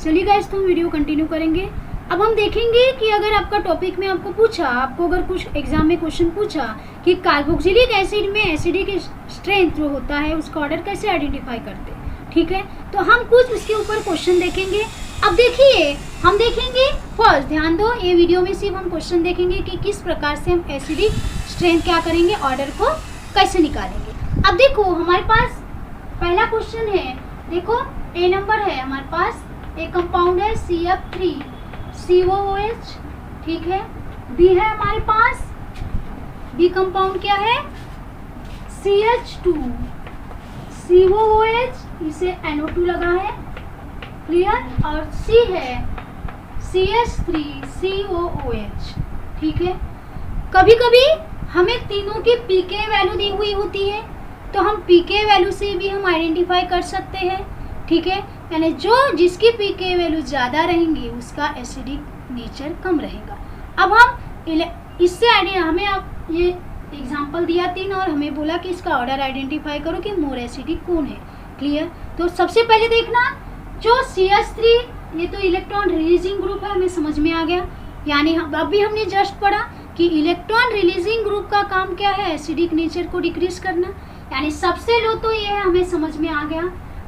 चलिए गाइस, तो हम वीडियो कंटिन्यू करेंगे। अब हम देखेंगे कि अगर आपका टॉपिक में आपको पूछा, आपको अगर कुछ एग्जाम में क्वेश्चन पूछा कि कार्बोक्सिलिक एसिड में एसिडिक स्ट्रेंथ जो होता है उसका ऑर्डर कैसे आइडेंटिफाई करते हैं, ठीक है। तो हम कुछ उसके ऊपर क्वेश्चन देखेंगे। अब देखिए, हम देखेंगे फर्स्ट, ध्यान दो, ये वीडियो में सिर्फ हम क्वेश्चन देखेंगे कि किस प्रकार से हम एसिडिक स्ट्रेंथ क्या करेंगे, ऑर्डर को कैसे निकालेंगे। अब देखो, हमारे पास पहला क्वेश्चन है, देखो ए नंबर है हमारे पास, एक कंपाउंड है CF3COOH, ठीक है। बी है हमारे पास, बी कंपाउंड क्या है, CH2COOH, इसे NO2 लगा है, क्लियर। और सी है CH3COOH, ठीक है। कभी कभी हमें तीनों की पीके वैल्यू दी हुई होती है, तो हम पीके वैल्यू से भी हम आइडेंटिफाई कर सकते हैं, ठीक है। यानी जो जिसकी पीके वैल्यू ज़्यादा रहेंगी उसका एसिडिक नेचर कम रहेगा। अब हम इससे हमें आप ये एग्जांपल दिया 3 और हमें बोला कि इसका ऑर्डर आइडेंटिफाई करो कि मोर एसिडिक कौन है, क्लियर। तो सबसे पहले देखना, जो CH3 ये तो इलेक्ट्रॉन रिलीजिंग ग्रुप है, हमें समझ में आ गया। यानी अभी हमने जस्ट पढ़ा कि इलेक्ट्रॉन रिलीजिंग ग्रुप का काम क्या है, एसिडिक नेचर को डिक्रीज करना। यानी सबसे लो तो ये है, हमें समझ में आ गया।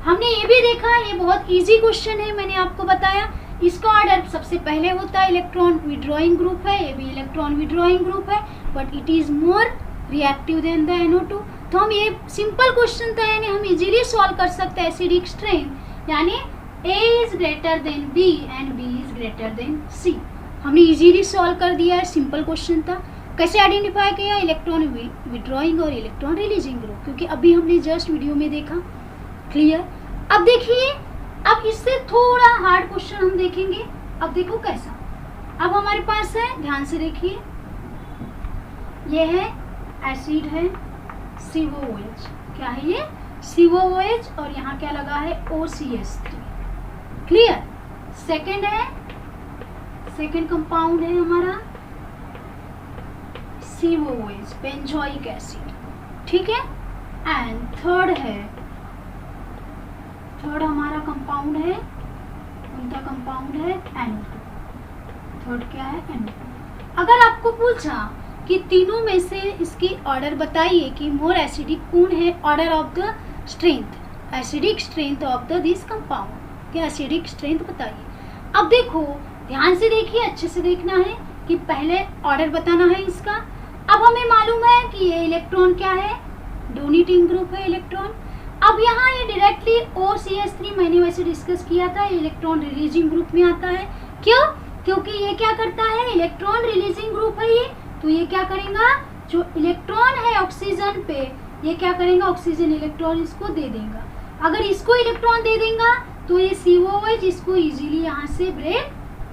हमने ये भी देखा, ये बहुत इजी क्वेश्चन है, मैंने आपको बताया। इसका ऑर्डर सबसे पहले होता है, इलेक्ट्रॉन विड्रॉइंग ग्रुप है, ये भी इलेक्ट्रॉन विड्रॉइंग ग्रुप है, but it is more reactive than the NO2। तो हम ये सिंपल क्वेश्चन था, यानी हम इजीली सॉल्व कर सकते हैं एसिडिक स्ट्रेंथ। यानी A is greater than B and B is greater than C। हमने इजीली सॉल्व कर दिया है, सिंपल क्वेश्चन था। कैसे आइडेंटिफाई किया, इलेक्ट्रॉन विड्रॉइंग और इलेक्ट्रॉन रिलीजिंग ग्रुप, क्योंकि अभी हमने जस्ट वीडियो में देखा, क्लियर। अब देखिए, अब इससे थोड़ा हार्ड क्वेश्चन हम देखेंगे। अब देखो कैसा, अब हमारे पास है, ध्यान से देखिए, ये है एसिड है COOH, क्या है ये, COOH, और यहाँ क्या लगा है, OCH3, क्लियर। सेकेंड है, सेकेंड कंपाउंड है हमारा COOH, बेंजोइक एसिड, ठीक है। एंड थर्ड है, थर्ड हमारा कंपाउंड है, उनका कंपाउंड है NO2, थर्ड क्या है, NO2। अगर आपको पूछा कि तीनों में से इसकी ऑर्डर बताइए कि मोर एसिडिक कौन है, order of the strength, acidic strength of the this compound, क्या एसिडिक स्ट्रेंथ बताइए। अब देखो, ध्यान से देखिए, अच्छे से देखना है कि पहले ऑर्डर बताना है इसका। अब हमें मालूम है कि ये इलेक्ट्रॉन क्या है, डोनेटिंग ग्रुप है इलेक्ट्रॉन। अब यहाँ ये डायरेक्टली OCH3 मैंने वैसे डिस्कस किया था, ये इलेक्ट्रॉन रिलीजिंग ग्रुप में आता है। क्यों, क्योंकि ये क्या करता है, इलेक्ट्रॉन रिलीजिंग ग्रुप है ये, तो ये क्या करेगा, जो इलेक्ट्रॉन है ऑक्सीजन पे, ये क्या करेगा, ऑक्सीजन इलेक्ट्रॉन इसको दे देगा। अगर इसको इलेक्ट्रॉन दे देगा तो ये COOH इसको इजीली यहाँ से ब्रेक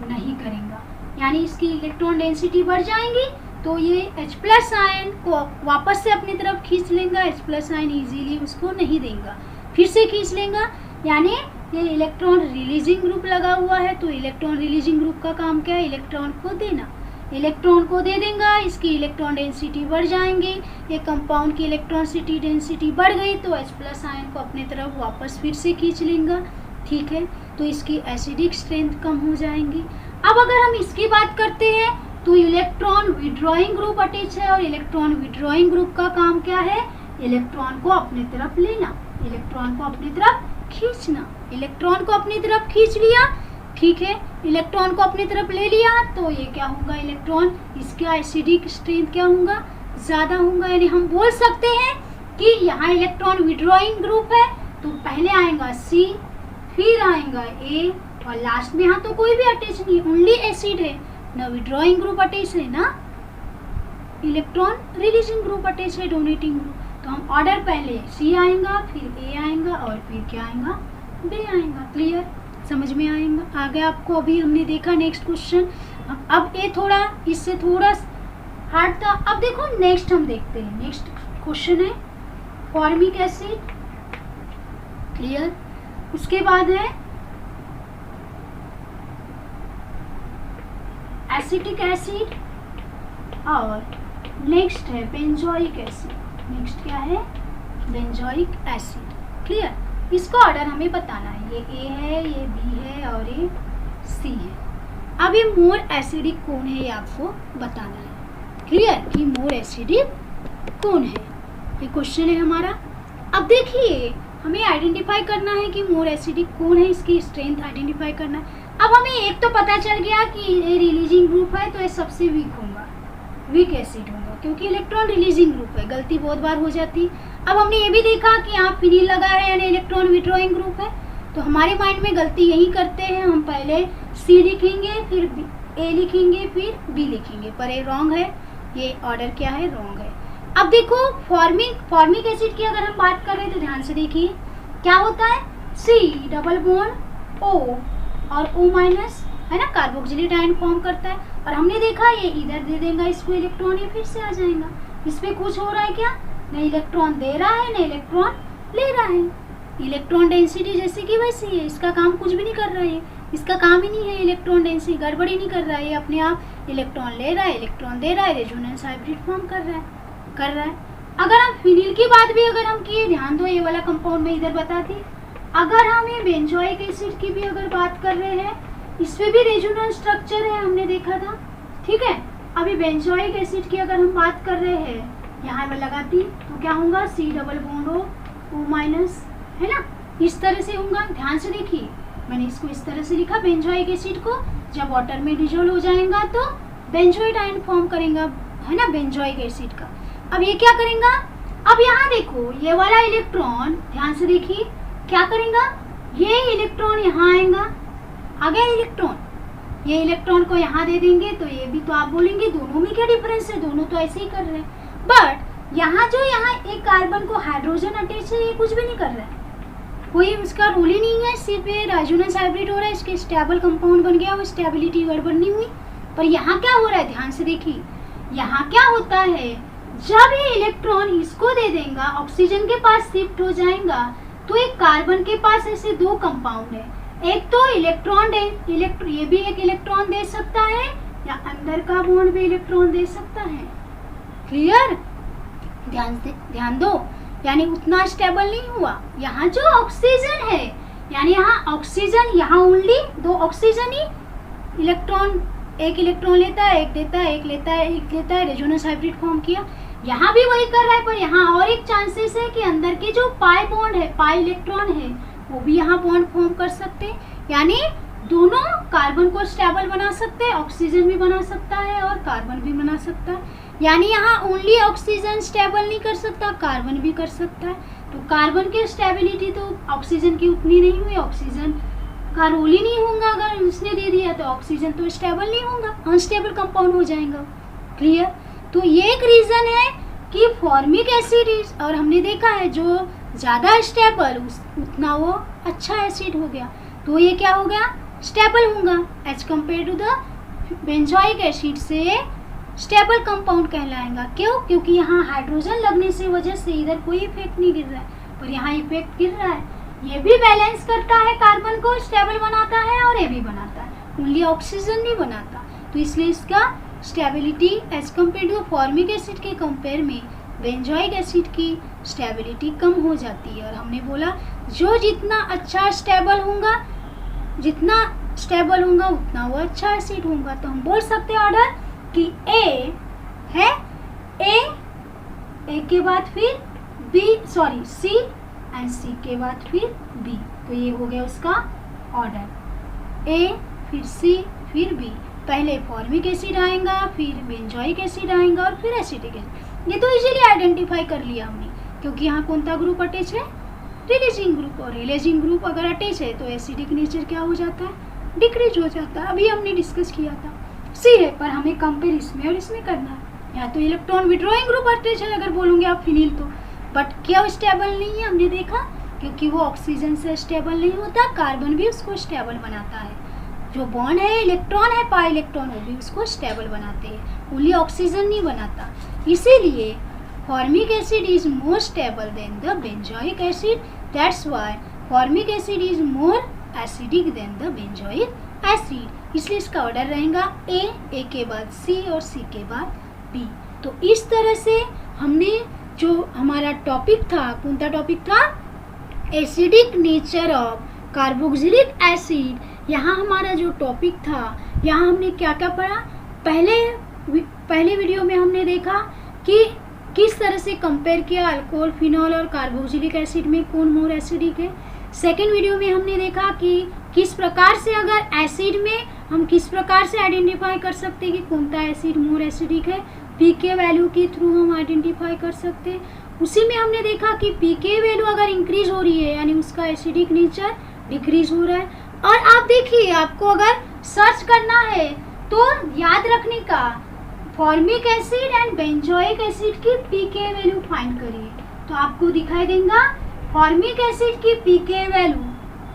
नहीं करेगा, यानी इसकी इलेक्ट्रॉन डेंसिटी बढ़ जाएंगी, तो ये H+ आयन को वापस से अपनी तरफ खींच लेगा, H+ आयन इजीली उसको नहीं देगा, फिर से खींच लेगा। यानी ये इलेक्ट्रॉन रिलीजिंग ग्रुप लगा हुआ है, तो इलेक्ट्रॉन रिलीजिंग ग्रुप का काम क्या है, इलेक्ट्रॉन को देना, इलेक्ट्रॉन को दे देगा, इसकी इलेक्ट्रॉन डेंसिटी बढ़ जाएंगी। ये कंपाउंड की इलेक्ट्रॉन डेंसिटी बढ़ गई तो H+ आयन को अपने तरफ वापस फिर से खींच लेगा, ठीक है। तो इसकी एसिडिक स्ट्रेंथ कम हो जाएंगी। अब अगर हम इसकी बात करते हैं तो इलेक्ट्रॉन विड्रॉइंग ग्रुप अटैच है, और इलेक्ट्रॉन विड्रॉइंग ग्रुप का काम क्या है, इलेक्ट्रॉन को अपनी तरफ लेना, इलेक्ट्रॉन को अपनी तरफ खींचना। इलेक्ट्रॉन को अपनी तरफ खींच लिया, ठीक है, इलेक्ट्रॉन को अपनी तरफ ले लिया, तो ये क्या होगा, इलेक्ट्रॉन, इसका एसिडिक स्ट्रेंथ क्या होगा, ज़्यादा होगा। यानी हम बोल सकते हैं कि यहाँ इलेक्ट्रॉन विड्रॉइंग ग्रुप है, तो पहले आएगा C, फिर आएगा A, और लास्ट में यहाँ तो कोई भी अटैच नहीं, ओनली एसिड है ना, विड्रॉइंग ग्रुप अटैच है ना, इलेक्ट्रॉन रिलीजिंग ग्रुप अटैच है, डोनेटिंग ग्रुप। तो हम ऑर्डर पहले C आएगा, फिर A आएगा, और फिर क्या आएगा, B आएगा, क्लियर, समझ में आएगा, आ गया आपको। अभी हमने देखा नेक्स्ट क्वेश्चन। अब ये थोड़ा इससे थोड़ा हार्ड था। अब देखो नेक्स्ट हम देखते हैं, नेक्स्ट क्वेश्चन है फॉर्मिक एसिड, क्लियर। उसके बाद है एसिटिक एसिड, और नेक्स्ट है बेंजोइक एसिड। नेक्स्ट क्या है, बेंजोइक एसिड, क्लियर। इसका ऑर्डर हमें बताना है। ये ए है, ये बी है और ये सी है। अब ये मोर एसिडिक कौन है ये आपको बताना है। क्लियर कि मोर एसिडिक कौन है, ये क्वेश्चन है हमारा। अब देखिए हमें आइडेंटिफाई करना है कि मोर एसिडिक कौन है, इसकी स्ट्रेंथ आइडेंटिफाई करना है। अब हमें एक तो पता चल गया कि ये रिलीजिंग ग्रुप है तो ये सबसे वीक होगा, वीक एसिड होगा क्योंकि इलेक्ट्रॉन रिलीजिंग ग्रुप है। गलती बहुत बार हो जाती। अब हमने ये भी देखा कि यहाँ फिनिल लगा है यानी इलेक्ट्रॉन विड्रॉइंग ग्रुप है। तो हमारे माइंड में गलती यही करते हैं, हम पहले सी लिखेंगे फिर ए लिखेंगे फिर बी लिखेंगे, पर ये रॉन्ग है। ये ऑर्डर क्या है, रॉन्ग है। अब देखो फॉर्मिक एसिड की अगर हम बात कर रहे हैं तो ध्यान से देखिए क्या होता है, C डबल बॉन्ड O और O माइनस है ना, कार्बोक्सिलिक आयन फॉर्म करता है। और हमने देखा ये इधर दे देगा इसको इलेक्ट्रॉन, ये फिर से आ जाएगा। इसमें कुछ हो रहा है क्या, नहीं इलेक्ट्रॉन दे रहा है नहीं इलेक्ट्रॉन ले रहा है। इलेक्ट्रॉन डेंसिटी जैसे कि वैसी है, इसका काम कुछ भी नहीं कर रहा है, इसका काम ही नहीं है इलेक्ट्रॉन डेंसिटी, गड़बड़ी नहीं कर रहा है, अपने आप इलेक्ट्रॉन ले रहा है इलेक्ट्रॉन दे रहा है, रेजोनेंस हाइब्रिड फॉर्म कर रहा है। अगर हम फिनिल की बात भी अगर हम किए, ध्यान दो ये वाला कंपाउंड में इधर बताती, अगर हम ये बेंजोइक एसिड की भी अगर बात कर रहे हैं, इसमें भी रेजोनेंस स्ट्रक्चर है, हमने देखा था। ठीक है, अभी बेंजोइक एसिड की अगर हम बात कर रहे हैं, यहाँ पर लगाती तो क्या होगा, C double bond O minus है ना, इस तरह से होगा। ध्यान से देखिए मैंने इसको इस तरह से लिखा, बेंजोइक एसिड को जब वाटर में डिजोल्व हो जाएगा तो बेंजोइट आयन फॉर्म करेगा है ना बेंजोइक एसिड का। अब ये क्या करेगा, अब यहाँ देखो ये वाला इलेक्ट्रॉन ध्यान से देखिए क्या करेगा, ये इलेक्ट्रॉन यहाँ आएगा, आ गया इलेक्ट्रॉन, ये इलेक्ट्रॉन को यहाँ दे देंगे तो ये भी, तो आप बोलेंगे दोनों में क्या डिफरेंस है, दोनों तो ऐसे ही कर रहे हैं। बट यहाँ जो यहाँ एक कार्बन को हाइड्रोजन अटैच है, ये कुछ भी नहीं कर रहा है, कोई उसका रोल ही नहीं है, सिर्फ ये रेजोनेंस हाइब्रिड हो रहा है, इसके स्टेबल कंपाउंड बन गया, वो स्टेबिलिटी गड़बड़ नहीं हुई। पर यहाँ क्या हो रहा है, ध्यान से देखिए यहाँ क्या होता है, जब ये इलेक्ट्रॉन इसको दे देगा ऑक्सीजन के पास शिफ्ट हो जाएगा तो एक कार्बन के पास ऐसे दो कंपाउंड है, एक तो इलेक्ट्रॉन ये भी एक इलेक्ट्रॉन दे सकता है या अंदर का बॉन्ड भी इलेक्ट्रॉन दे सकता है। क्लियर, ध्यान दो, यानी उतना स्टेबल नहीं हुआ। यहाँ जो ऑक्सीजन है यानी यहाँ ऑक्सीजन, यहाँ ओनली दो ऑक्सीजन ही, इलेक्ट्रॉन एक इलेक्ट्रॉन लेता है, एक देता है, एक लेता है, एक लेता है, रेजोनेंस हाइब्रिड फॉर्म किया। यहाँ भी वही कर रहा है, पर यहाँ और एक चांसेस है कि अंदर के जो पाई बॉन्ड है, पाई इलेक्ट्रॉन है, वो भी यहाँ बॉन्ड फॉर्म कर सकते हैं, यानी दोनों कार्बन को स्टेबल बना सकते हैं, ऑक्सीजन भी बना सकता है और कार्बन भी बना सकता है। यानी यहाँ ओनली ऑक्सीजन स्टेबल नहीं कर सकता, कार्बन भी कर सकता है। तो कार्बन की स्टेबिलिटी तो ऑक्सीजन की उतनी नहीं हुई, ऑक्सीजन का रोल ही नहीं होगा, अगर उसने दे दिया तो ऑक्सीजन तो स्टेबल नहीं होगा, अनस्टेबल कंपाउंड हो जाएगा। क्लियर, तो ये एक रीजन है कि फॉर्मिक एसिड, और हमने देखा है जो ज़्यादा स्टेबल उतना वो अच्छा एसिड हो गया, तो ये क्या हो गया, स्टेबल होगा as compare to the benzoic acid से स्टेबल कंपाउंड कहलाएगा। क्यों, क्योंकि यहाँ हाइड्रोजन लगने से वजह से इधर कोई इफेक्ट नहीं गिर रहा है, पर यहाँ इफेक्ट गिर रहा है। ये भी बैलेंस करता है, कार्बन को स्टेबल बनाता है और ये भी बनाता है, ओनली ऑक्सीजन नहीं बनाता, तो इसलिए इसका stability as compare to formic acid के कंपेयर में बेंजोइक एसिड की स्टेबिलिटी कम हो जाती है। और हमने बोला जो जितना अच्छा स्टेबल होगा, जितना स्टेबल होगा उतना वो अच्छा एसिड होगा। तो हम बोल सकते हैं ऑर्डर कि ए है, ए के बाद फिर सी एंड सी के बाद फिर बी, तो ये हो गया उसका ऑर्डर, ए फिर सी फिर बी, पहले फॉर्मिक एसिड आएगा, फिर बेंजोइक एसिड आएगा और फिर एसिटिक एसिड। ये तो इजीली आइडेंटिफाई कर लिया हमने, क्योंकि यहाँ कौन सा ग्रुप अटैच है, रिलीजिंग ग्रुप, और रिलीजिंग ग्रुप अगर अटैच है तो एसिडिक नेचर क्या हो जाता है, डिक्रीज हो जाता है। अभी हमने डिस्कस किया था, सी है पर हमें कंपेयर इसमें और इसमें करना है। या तो इलेक्ट्रॉन विड्रॉइंग ग्रुप अटैच है अगर बोलोगे आप फिनिल तो, बट क्या स्टेबल नहीं है, हमने देखा क्योंकि वो ऑक्सीजन से स्टेबल नहीं होता, कार्बन भी उसको स्टेबल बनाता है, जो बॉन्ड है इलेक्ट्रॉन है पाई इलेक्ट्रॉन वो भी उसको स्टेबल बनाते हैं, ओनली ऑक्सीजन नहीं बनाता। इसीलिए formic acid is more stable then the benzoic acid, that's why formic acid is more acidic then the benzoic acid. इसलिए इसका ऑर्डर रहेगा ए के बाद सी और सी के बाद बी। तो इस तरह से हमने जो हमारा टॉपिक था, कौन सा टॉपिक था, acidic nature of carboxylic acid. यहाँ हमारा जो टॉपिक था, यहाँ हमने क्या क्या पढ़ा? पहले वीडियो में हमने देखा कि किस तरह से कंपेयर किया अल्कोहल, फिनॉल और कार्बोक्सिलिक एसिड में कौन मोर एसिडिक है। सेकेंड वीडियो में हमने देखा कि किस प्रकार से अगर एसिड में हम किस प्रकार से आइडेंटिफाई कर सकते हैं कि कौन सा एसिड मोर एसिडिक है, पीके वैल्यू के थ्रू हम आइडेंटिफाई कर सकते हैं। उसी में हमने देखा कि पीके वैल्यू अगर इंक्रीज हो रही है यानी उसका एसिडिक नेचर डिक्रीज हो रहा है। और आप देखिए, आपको अगर सर्च करना है तो याद रखने का, formic acid and benzoic acid की पीके वैल्यू फाइंड करिए तो आपको दिखाई देगा फॉर्मिक एसिड की पीके वैल्यू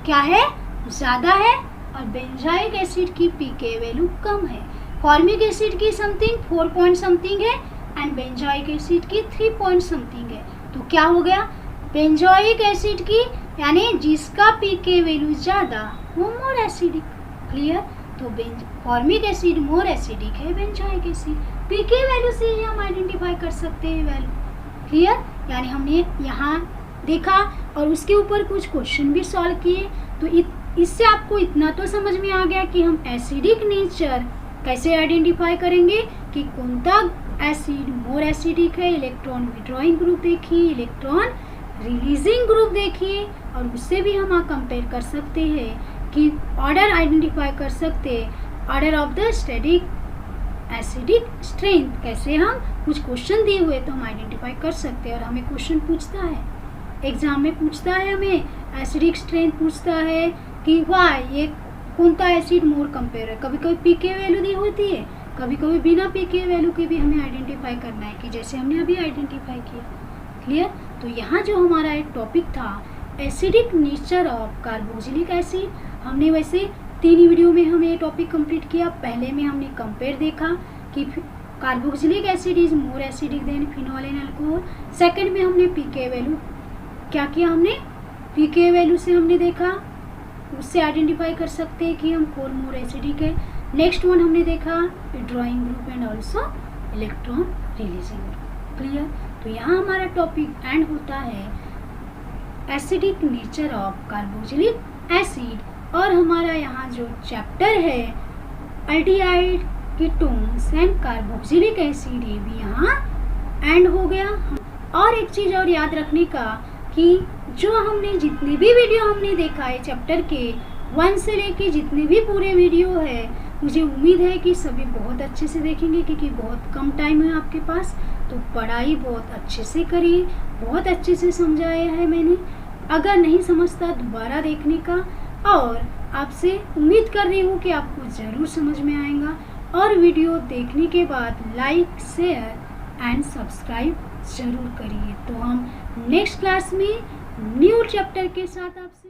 क्या है, ज़्यादा है, और बेंजोइक एसिड की पीके वैल्यू कम है। फॉर्मिक एसिड की समथिंग 4 पॉइंट समथिंग है एंड बेंजोइक एसिड की 3 पॉइंट समथिंग है। तो क्या हो गया, बेंजोइक एसिड की यानी जिसका पीके वैल्यू ज़्यादा वो मोर एसिडिक। क्लियर? तो फॉर्मिक एसिड मोर एसिडिक है बेंजोइक एसिड, पीके वैल्यू से ही हम आइडेंटिफाई कर सकते हैं वैल्यू। क्लियर? यानी हमने यहाँ देखा और उसके ऊपर कुछ क्वेश्चन भी सॉल्व किए। तो इससे आपको इतना तो समझ में आ गया कि हम एसिडिक नेचर कैसे आइडेंटिफाई करेंगे कि कौन सा एसिड मोर एसिडिक है। इलेक्ट्रॉन विड्रॉइंग ग्रुप देखिए, इलेक्ट्रॉन रिलीजिंग ग्रुप देखिए, और उससे भी हम कंपेयर कर सकते हैं कि ऑर्डर आइडेंटिफाई कर सकते हैं, order of the static acidic strength. कैसे हम कुछ क्वेश्चन दिए हुए तो हम आइडेंटिफाई कर सकते हैं। और हमें क्वेश्चन पूछता है, एग्जाम में पूछता है, हमें एसिडिक स्ट्रेंथ पूछता है कि वाह ये कौन सा एसिड मोर कंपेयर है। कभी कभी पीके वैल्यू दी होती है, कभी कभी बिना पीके वैल्यू के भी हमें आइडेंटिफाई करना है कि जैसे हमने अभी आइडेंटिफाई किया। क्लियर? तो यहाँ जो हमारा एक टॉपिक था acidic nature of carboxylic acid, हमने वैसे 3 वीडियो में हम ये टॉपिक कंप्लीट किया। पहले में हमने कंपेयर देखा कि carboxylic acid is more acidic then phenol and alcohol. Second में हमने पीके वैल्यू क्या किया, हमने पीके वैल्यू से हमने देखा, उससे आइडेंटिफाई कर सकते हैं कि हम कौन मोर एसिडिक है। नेक्स्ट वन हमने देखा withdrawing group and also electron releasing group. Clear? तो यहाँ हमारा टॉपिक एंड होता है acidic nature of carboxylic acid. और हमारा यहाँ जो चैप्टर है aldehyde, ketones and carboxylic acid, ये भी यहाँ एंड हो गया। और एक चीज़ और याद रखने का कि जो हमने जितने भी वीडियो हमने देखा है चैप्टर के 1 से लेके जितने भी पूरे वीडियो है, मुझे उम्मीद है कि सभी बहुत अच्छे से देखेंगे क्योंकि बहुत कम टाइम है आपके पास। तो पढ़ाई बहुत अच्छे से करिए, बहुत अच्छे से समझाया है मैंने। अगर नहीं समझता दोबारा देखने का, और आपसे उम्मीद कर रही हूँ कि आपको ज़रूर समझ में आएगा। और वीडियो देखने के बाद लाइक, शेयर एंड सब्सक्राइब ज़रूर करिए। तो हम नेक्स्ट क्लास में न्यू चैप्टर के साथ आपसे